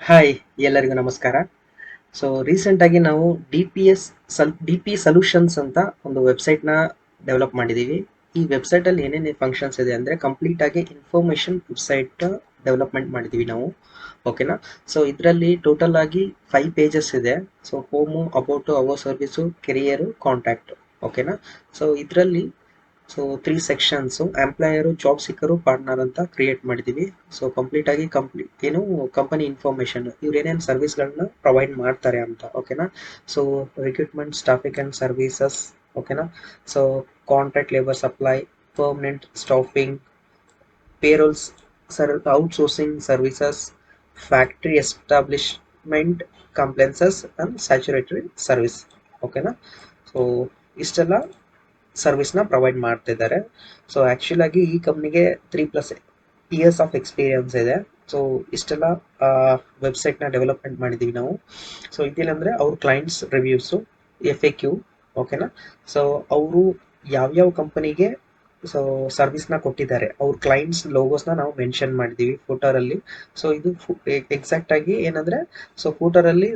Hi, ಎಲ್ಲರಿಗೂ ನಮಸ್ಕಾರ. So ರೀಸೆಂಟಾಗಿ ನಾವು ಡಿ ಪಿ ಸೊಲ್ಯೂಷನ್ಸ್ ಅಂತ ಒಂದು ವೆಬ್ಸೈಟ್ನ ಡೆವಲಪ್ ಮಾಡಿದ್ದೀವಿ. ಈ ವೆಬ್ಸೈಟಲ್ಲಿ ಏನೇನು ಫಂಕ್ಷನ್ಸ್ ಇದೆ ಅಂದರೆ ಕಂಪ್ಲೀಟಾಗಿ ಇನ್ಫಾರ್ಮೇಷನ್ ವೆಬ್ಸೈಟ್ ಡೆವಲಪ್ಮೆಂಟ್ ಮಾಡಿದ್ದೀವಿ ನಾವು. ಓಕೆನಾ. ಸೊ ಇದರಲ್ಲಿ ಟೋಟಲ್ ಆಗಿ 5 ಪೇಜಸ್ ಇದೆ. So home, about, our service, career, contact. ಓಕೆನಾ. ಸೊ ಇದರಲ್ಲಿ 3 sections employer, job seeker, partner ಅಂತ ಕ್ರಿಯೇಟ್ ಮಾಡಿದ್ದೀವಿ. ಸೊ ಕಂಪ್ಲೀಟಾಗಿ ಏನು ಕಂಪನಿ ಇನ್ಫಾರ್ಮೇಷನ್, ಇವ್ರು ಏನೇನು ಸರ್ವಿಸ್ಗಳನ್ನ ಪ್ರೊವೈಡ್ ಮಾಡ್ತಾರೆ ಅಂತ. ಓಕೆನಾ. So recruitment, staffing and services. ಓಕೆನಾ. So contract labour supply, permanent staffing, payrolls, outsourcing services, factory establishment, compliances and statutory service. ಓಕೆನಾ. ಸೊ ಇಷ್ಟೆಲ್ಲ ಸರ್ವಿಸ್ನ ಪ್ರೊವೈಡ್ ಮಾಡ್ತಿದ್ದಾರೆ. ಸೊ ಆ್ಯಕ್ಚುಲ್ ಆಗಿ ಈ ಕಂಪ್ನಿಗೆ 3+ ಇಯರ್ಸ್ ಆಫ್ ಎಕ್ಸ್ಪೀರಿಯನ್ಸ್ ಇದೆ. ಸೊ ಇಷ್ಟೆಲ್ಲ ವೆಬ್ಸೈಟ್ನ ಡೆವಲಪ್ಮೆಂಟ್ ಮಾಡಿದ್ದೀವಿ ನಾವು. ಸೊ ಇದೇನಂದರೆ ಅವ್ರ ಕ್ಲೈಂಟ್ಸ್ ರಿವ್ಯೂಸು, FAQ. ಓಕೆನಾ. ಸೊ ಅವರು ಯಾವ್ಯಾವ ಕಂಪನಿಗೆ ಸರ್ವಿಸ್ನ ಕೊಟ್ಟಿದ್ದಾರೆ, ಅವ್ರ ಕ್ಲೈಂಟ್ಸ್ ಲೋಗೋಸ್ನ ನಾವು ಮೆನ್ಷನ್ ಮಾಡಿದ್ದೀವಿ ಫೂಟರಲ್ಲಿ. ಸೊ ಇದು ಎಕ್ಸಾಕ್ಟಾಗಿ ಏನಂದರೆ, ಸೊ ಫೂಟರಲ್ಲಿ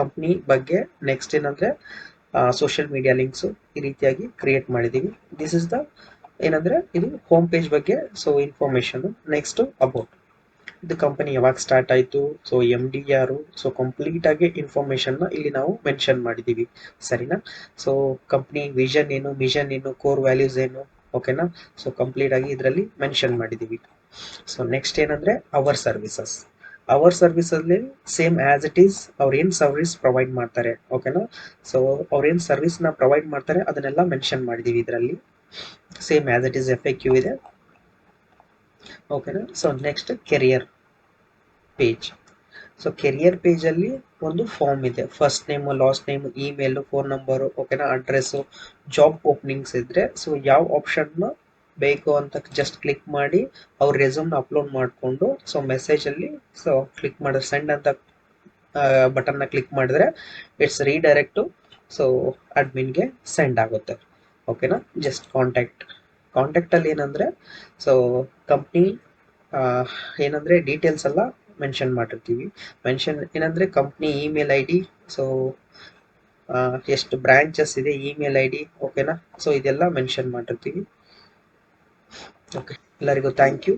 ಕಂಪ್ನಿ ಬಗ್ಗೆ, ನೆಕ್ಸ್ಟ್ ಏನಂದರೆ ಸೋಷಿಯಲ್ ಮೀಡಿಯಾ ಲಿಂಕ್ಸು ಈ ರೀತಿಯಾಗಿ ಕ್ರಿಯೇಟ್ ಮಾಡಿದ್ದೀವಿ. ದಿಸ್ ಇಸ್ ದ ಏನಂದರೆ ಇದು ಹೋಮ್ ಪೇಜ್ ಬಗ್ಗೆ ಇನ್ಫಾರ್ಮೇಷನು. ನೆಕ್ಸ್ಟು ಅಬೌಟ್, ಇದು ಕಂಪನಿ ಯಾವಾಗ ಸ್ಟಾರ್ಟ್ ಆಯಿತು, ಸೊ MD ಯಾರು, ಸೊ ಕಂಪ್ಲೀಟಾಗಿ ಇನ್ಫಾರ್ಮೇಷನ್ನ ಇಲ್ಲಿ ನಾವು ಮೆನ್ಷನ್ ಮಾಡಿದ್ದೀವಿ. ಸರಿನಾ. ಸೊ ಕಂಪ್ನಿ ವಿಷನ್ ಏನು, ಮಿಷನ್ ಏನು, ಕೋರ್ ವ್ಯಾಲ್ಯೂಸ್ ಏನು. ಓಕೆನಾ. ಸೊ ಕಂಪ್ಲೀಟಾಗಿ ಇದರಲ್ಲಿ ಮೆನ್ಷನ್ ಮಾಡಿದ್ದೀವಿ. ಸೊ ನೆಕ್ಸ್ಟ್ ಏನಂದರೆ ಅವರ್ ಸರ್ವಿಸಲ್ಲಿ ಸೇಮ್ ಆ್ಯಸ್ ಇಟ್ ಈಸ್ ಅವ್ರು ಏನು ಸರ್ವಿಸ್ ಪ್ರೊವೈಡ್ ಮಾಡ್ತಾರೆ. ಓಕೆನಾ. ಸೊ ಅವ್ರೇನು ಸರ್ವಿಸ್ನ ಪ್ರೊವೈಡ್ ಮಾಡ್ತಾರೆ ಅದನ್ನೆಲ್ಲ ಮೆನ್ಷನ್ ಮಾಡಿದ್ದೀವಿ ಇದರಲ್ಲಿ. Same as it is FAQ ಇದೆ. ಓಕೆನಾ. So next career page. So career ಪೇಜಲ್ಲಿ ಒಂದು ಫಾರ್ಮ್ ಇದೆ. First name, last name, email, phone number, ಓಕೆನಾ, ಅಡ್ರೆಸ್ಸು, ಜಾಬ್ ಓಪನಿಂಗ್ಸ್ ಇದ್ದರೆ ಸೊ ಯಾವ ಆಪ್ಷನ್ನ ಬೇಕು ಅಂತ ಜಸ್ಟ್ ಕ್ಲಿಕ್ ಮಾಡಿ ಅವ್ರ ರೆಸ್ಯೂಮ್ನ ಅಪ್ಲೋಡ್ ಮಾಡಿಕೊಂಡು, ಸೊ ಮೆಸೇಜಲ್ಲಿ ಸೊ ಕ್ಲಿಕ್ ಮಾಡಿದ್ರೆ ಸೆಂಡ್ ಅಂತ ಬಟನ್ನ ಕ್ಲಿಕ್ ಮಾಡಿದ್ರೆ ಇಟ್ಸ್ ರೀಡೈರೆಕ್ಟು ಸೊ ಅಡ್ಮಿನ್ಗೆ ಸೆಂಡ್ ಆಗುತ್ತೆ. ಓಕೆನಾ. ಜಸ್ಟ್ ಕಾಂಟ್ಯಾಕ್ಟಲ್ಲಿ ಏನಂದರೆ ಸೊ ಕಂಪ್ನಿ ಏನಂದರೆ ಡೀಟೇಲ್ಸ್ ಎಲ್ಲ ಮೆನ್ಷನ್ ಮಾಡಿರ್ತೀವಿ. ಏನಂದರೆ ಕಂಪ್ನಿ ಇಮೇಲ್ ID, ಸೊ ಎಷ್ಟು ಬ್ರ್ಯಾಂಚಸ್ ಇದೆ, ಇಮೇಲ್ ID. ಓಕೆನಾ. ಸೊ ಇದೆಲ್ಲ ಮೆನ್ಷನ್ ಮಾಡಿರ್ತೀವಿ. ಓಕೆ, ಎಲ್ಲರಿಗೂ ಥ್ಯಾಂಕ್ ಯು.